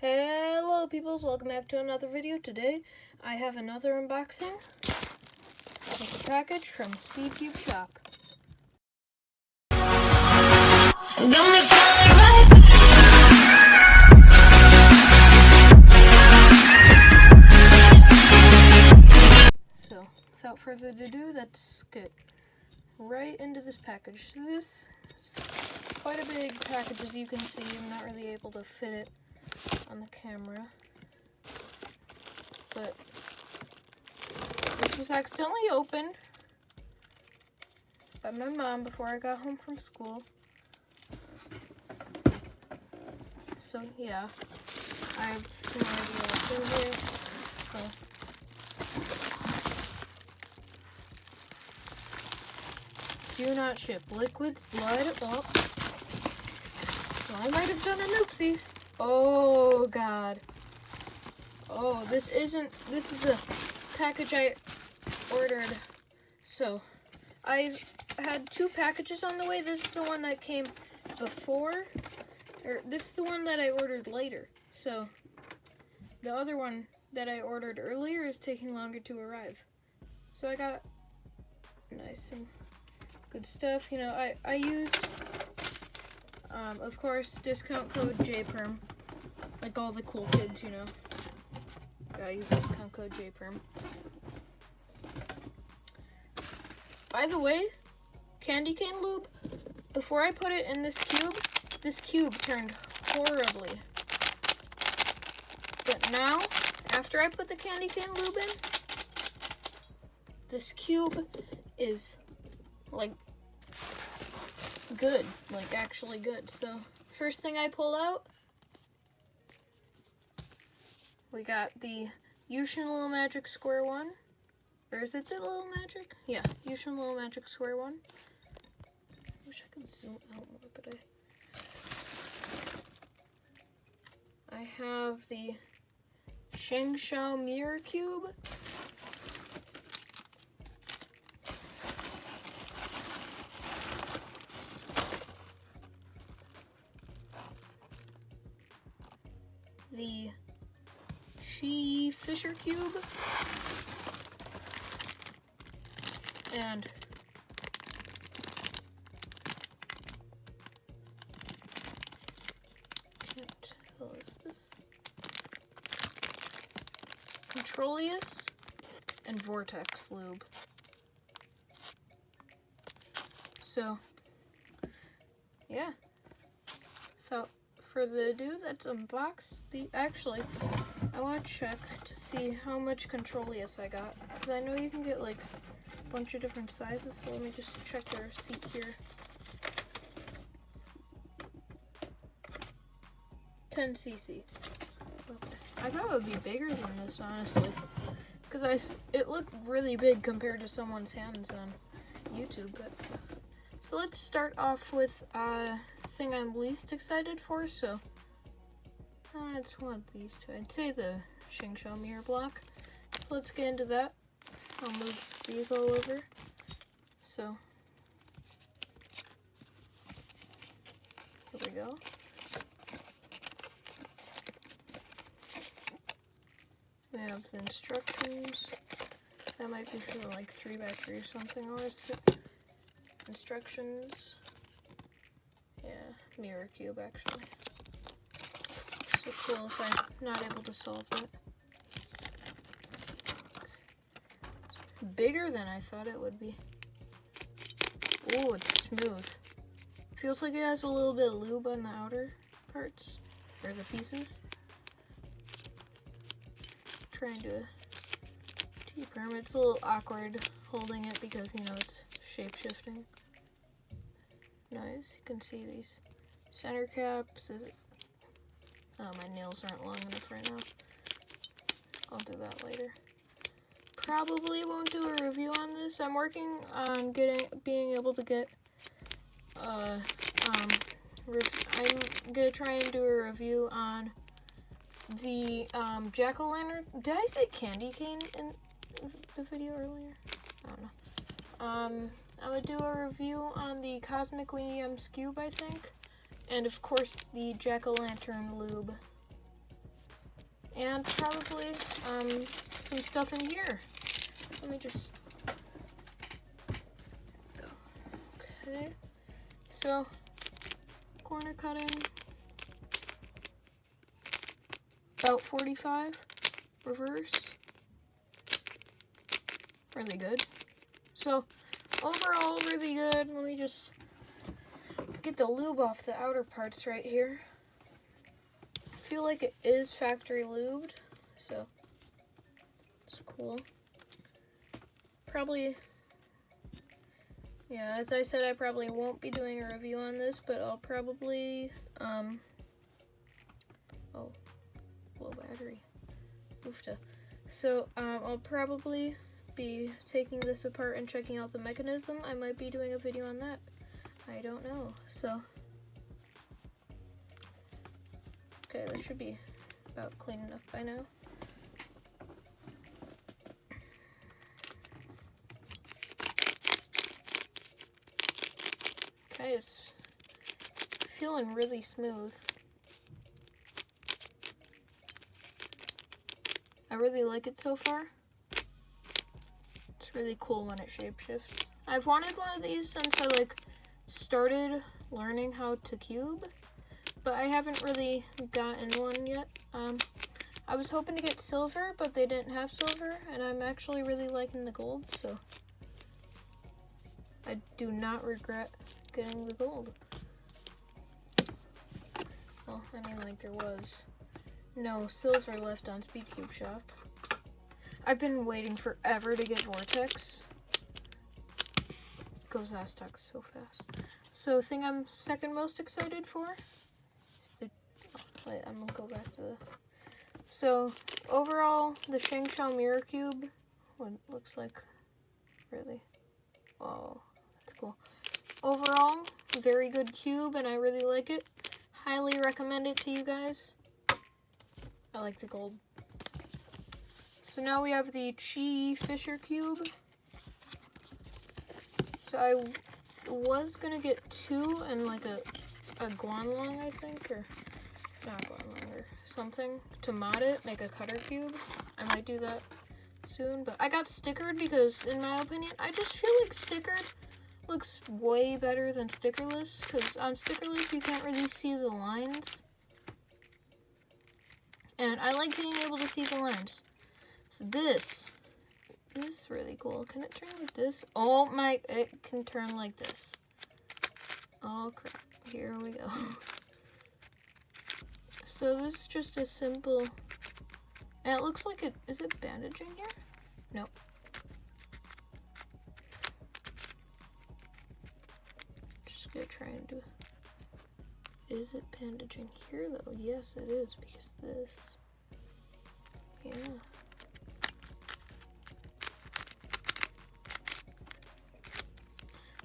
Hello peoples, welcome back to another video. Today I have another unboxing. It's a package from SpeedCube Shop. So without further ado, let's get right into this package. So this is quite a big package, as you can see. I'm not really able to fit it on the camera, but this was accidentally opened by my mom before I got home from school. So yeah, I have no idea what's in here. Do not ship liquid blood. Oh, well, I might have done an oopsie. Oh god. Oh, this is a package I ordered. So, I've had two packages on the way. This is the one that came before, or this is the one that I ordered later. So, the other one that I ordered earlier is taking longer to arrive. So I got nice and good stuff. You know, I used, of course, discount code JPerm. Like all the cool kids, you know. Gotta use discount code JPerm. By the way, candy cane lube, before I put it in this cube turned horribly. But now, after I put the candy cane lube in, this cube is, like, good. Like, actually good. So, first thing I pull out, we got the Yushin Little Magic Square one. Or is it the Little Magic? Yeah, Yushin Little Magic Square one. Wish I could zoom out more, but I have the Shengshao Mirror Cube. The Qiyi Fisher Cube, and can't tell, is this Controlius and Vortex Lube. So, yeah. Without further ado, let's unbox the. Actually, I want to check to see how much Controlius I got, because I know you can get like a bunch of different sizes, so let me just check the receipt here. 10 cc. I thought it would be bigger than this, honestly, because it looked really big compared to someone's hands on YouTube. But so let's start off with thing I'm least excited for. So it's one of these two. I'd say the Shengshao Mirror Block. So let's get into that. I'll move these all over. So here we go. We have the instructions. That might be for like 3x3 or something. Or is it instructions? Yeah, mirror cube actually. So cool if I'm not able to solve that. It's bigger than I thought it would be. Oh, it's smooth. Feels like it has a little bit of lube on the outer parts, or the pieces. Trying to JPerm. It's a little awkward holding it because, you know, it's shape-shifting. Nice. You can see these center caps. Oh, my nails aren't long enough right now. I'll do that later. Probably won't do a review on this. I'm working on being able to get I'm gonna try and do a review on the jack-o'-lantern. Did I say candy cane in the video earlier? I don't know. I'm gonna do a review on the Cosmic Wingy Cube, I think. And of course the jack-o'-lantern lube. and probably some stuff in here. Let me just, okay, so corner cutting, about 45, reverse, really good. So overall, really good. Let me just get the lube off the outer parts right here. I feel like it is factory lubed, so it's cool. Probably, yeah, as I said, I probably won't be doing a review on this, but I'll probably, oh, low battery, oofta. So, I'll probably be taking this apart and checking out the mechanism. I might be doing a video on that. I don't know, so. Okay, this should be about clean enough by now. Okay, it's feeling really smooth. I really like it so far. It's really cool when it shapeshifts. I've wanted one of these since I started learning how to cube, but I haven't really gotten one yet. I was hoping to get silver, but they didn't have silver, and I'm actually really liking the gold, so I do not regret getting the gold. Well, I mean, there was no silver left on Speedcube Shop. I've been waiting forever to get Vortex. Goes Aztec so fast. So, thing I'm second most excited for is the, wait, I'm gonna go back to the, so, overall, the Shangshao Mirror Cube, what it looks like, really, oh, that's cool. Overall, very good cube, and I really like it. Highly recommend it to you guys. I like the gold. So now we have the Qiyi Fisher Cube. So I was gonna get two and a Guanlong, I think, or not Guanlong, or something to mod it, make a cutter cube. I might do that soon, but I got stickered because, in my opinion, I just feel like stickered looks way better than stickerless, because on stickerless you can't really see the lines, and I like being able to see the lines. So this is really cool. Can it turn like this? Oh my, it can turn like this. Oh crap, here we go. So this is just a simple, and it looks like it, is it bandaging here? Nope. Just gonna try and do, is it bandaging here though? Yes it is, because this, yeah.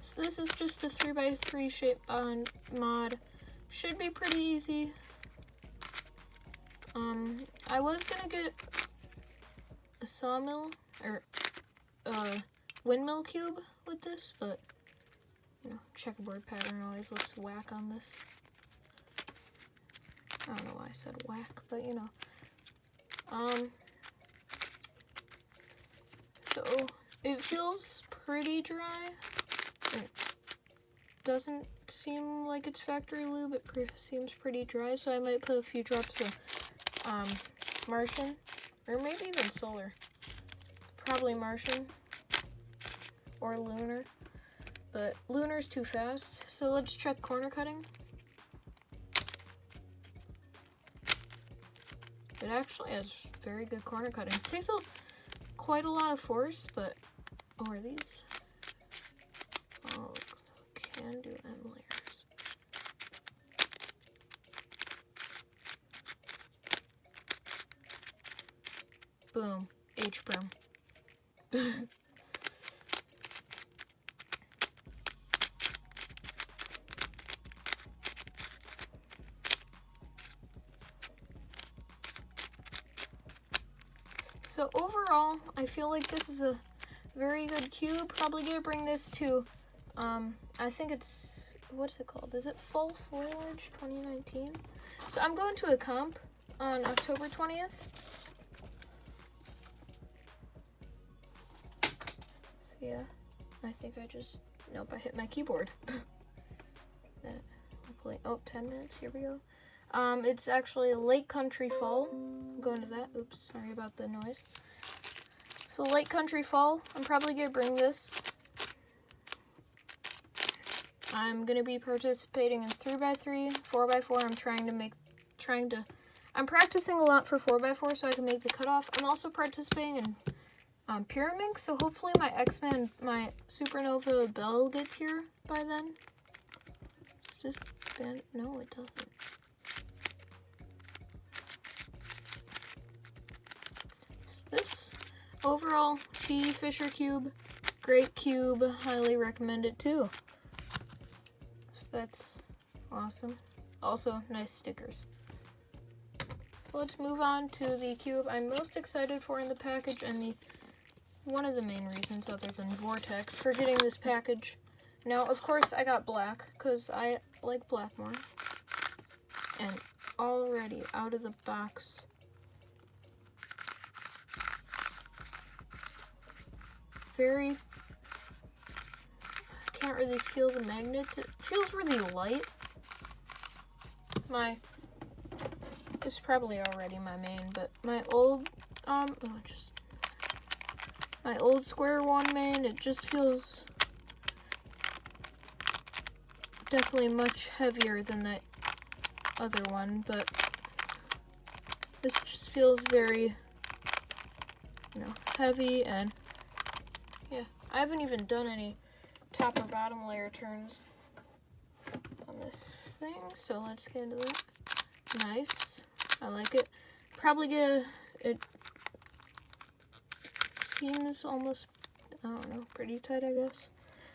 So this is just a 3x3 shape on mod. Should be pretty easy. I was gonna get a sawmill or windmill cube with this, but you know, checkerboard pattern always looks whack on this. I don't know why I said whack, but you know. So it feels pretty dry. It doesn't seem like it's factory lube. It seems pretty dry, so I might put a few drops of Martian, or maybe even solar. Probably Martian or lunar, but lunar's too fast. So let's check corner cutting. It actually has very good corner cutting. It takes quite a lot of force, but oh, are these? Oh, can do M layers. Boom, H-brim. So overall, I feel like this is a very good cube. Probably gonna bring this to, I think it's, what's it called? Is it Fall Foliage 2019? So I'm going to a comp on October 20th. yeah, I think I just, nope, I hit my keyboard. Luckily, oh, 10 minutes, here we go. It's actually Lake Country Fall. I'm going to that. Oops, sorry about the noise. So Lake Country Fall, I'm probably gonna bring this. I'm gonna be participating in 3x3, 4x4. I'm practicing a lot for 4x4 so I can make the cutoff. I'm also participating in Pyramid, so hopefully my X-Men, my Supernova Bell gets here by then. It's just, no, it doesn't. This overall Qiyi Fisher cube, great cube, highly recommend it too. So that's awesome. Also, nice stickers. So let's move on to the cube I'm most excited for in the package, and one of the main reasons, other than Vortex, for getting this package. Now, of course, I got black, because I like black more. And already out of the box, I can't really feel the magnets. It feels really light. This is probably already my main, but my old, my old Square One main, it just feels definitely much heavier than that other one, but this just feels very, heavy, and yeah, I haven't even done any top or bottom layer turns on this thing, so let's get into that. Nice. I like it. Probably it seems almost, I don't know, pretty tight, I guess.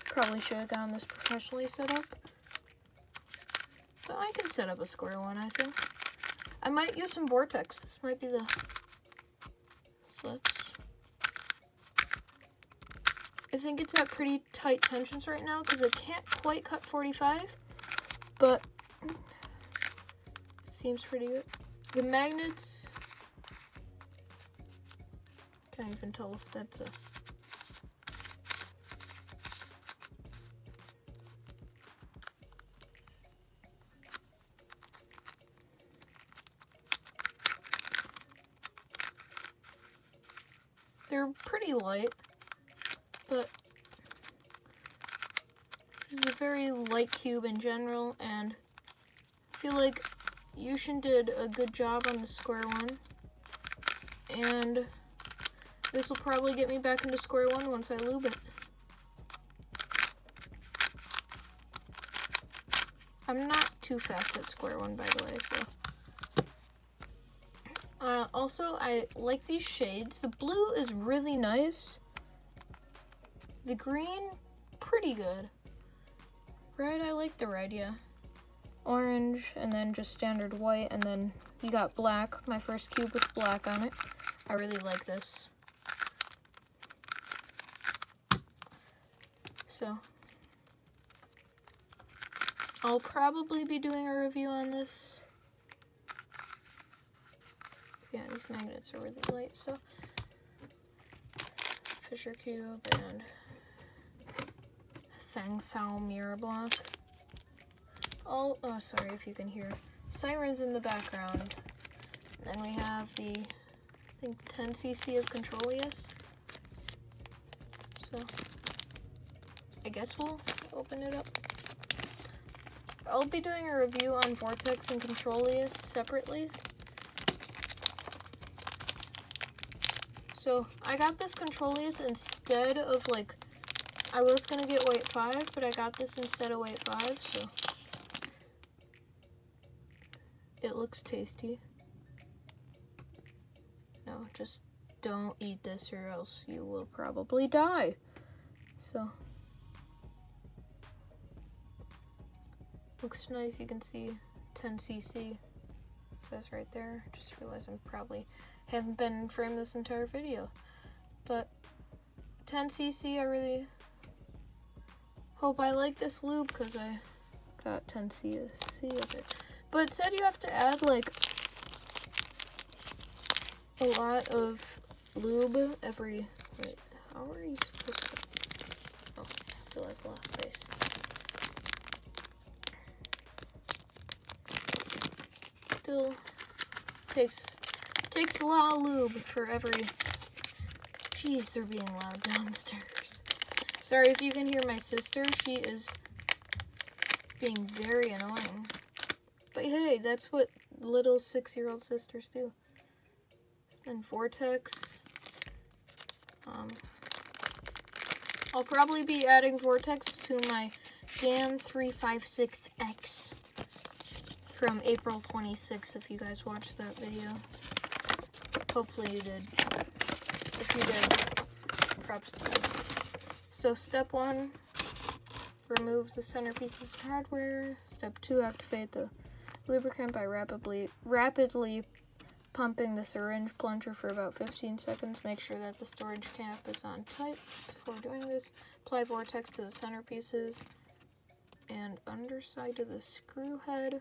Probably should have gotten this professionally set up. But I can set up a square one, I think. I might use some Vortex. This might be the slits. I think it's at pretty tight tensions right now because it can't quite cut 45, but it seems pretty good. The magnets, can't even tell if that's a, they're pretty light, but this is a very light cube in general, and I feel like Yushin did a good job on the Square One, and this will probably get me back into Square One once I lube it. I'm not too fast at Square One, by the way, so. Also, I like these shades. The blue is really nice. The green, pretty good. Red, I like the red, yeah. Orange, and then just standard white, and then you got black. My first cube with black on it. I really like this. So, I'll probably be doing a review on this. Yeah, these magnets are really light, so Fisher cube and Feng Thao mirror block. Oh, sorry if you can hear sirens in the background. And then we have the, I think, 10cc of Controlius. So, I guess we'll open it up. I'll be doing a review on Vortex and Controlius separately. So, I got this Controlius instead of, like, I was gonna get weight 5, but I got this instead of weight 5, so it looks tasty. No, just don't eat this or else you will probably die. So, looks nice. You can see 10cc. It says right there. Just realized I probably haven't been in frame this entire video. But 10cc, I really hope I like this lube because I got 10cc of it. But it said you have to add like a lot of lube every, wait, how are you supposed to? still has a lot of space. Still takes a lot of lube for every. Jeez, they're being loud downstairs. Sorry if you can hear my sister. She is being very annoying. But hey, that's what little 6-year-old sisters do. Then Vortex. I'll probably be adding Vortex to my GAN 356X from April 26th if you guys watched that video. Hopefully you did. If you did, props to you. So step 1, remove the centerpieces of hardware. Step 2, activate the lubricant by rapidly pumping the syringe plunger for about 15 seconds. Make sure that the storage cap is on tight before doing this. Apply Vortex to the centerpieces and underside of the screw head.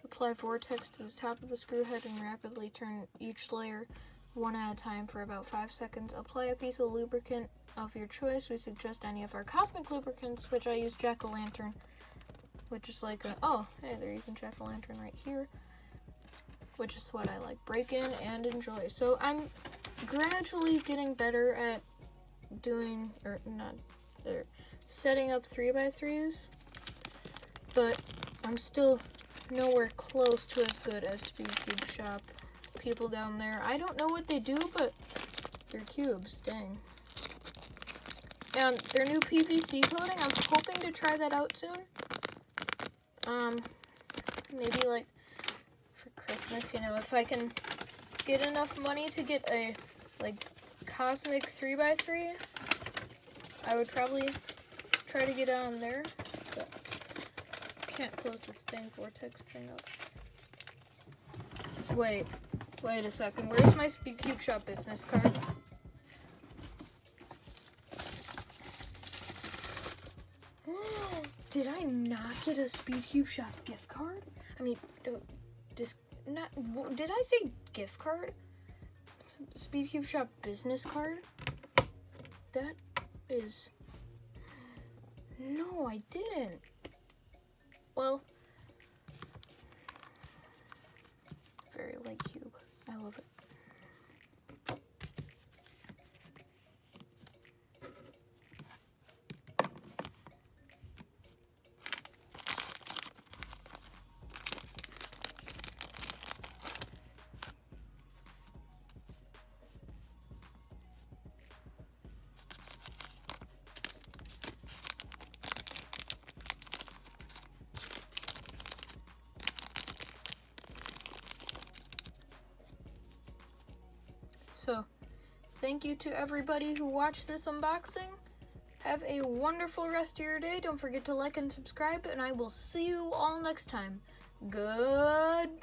Apply Vortex to the top of the screw head and rapidly turn each layer one at a time for about 5 seconds. Apply a piece of lubricant of your choice. We suggest any of our cosmic lubricants, which I use Jack-o'-lantern, which is like a, oh, hey, they're using Jack-o'-lantern right here, which is what I like. Break in and enjoy. So I'm gradually getting better at doing, or not, setting up 3x3s, but I'm still nowhere close to as good as Speed Cube Shop people down there. I don't know what they do, but they're cubes, dang. And their new PVC coating, I'm hoping to try that out soon. Maybe like for Christmas, you know, if I can get enough money to get a like cosmic 3x3, I would probably try to get on there. But can't close this dang Vortex thing up. Wait a second. Where's my Speed Cube Shop business card? Did I not get a Speed Cube Shop gift card? I mean, did I say gift card? Speed Cube Shop business card? That is... No, I didn't. Well, very light cube. I love it. So, thank you to everybody who watched this unboxing. Have a wonderful rest of your day. Don't forget to like and subscribe, and I will see you all next time. Goodbye!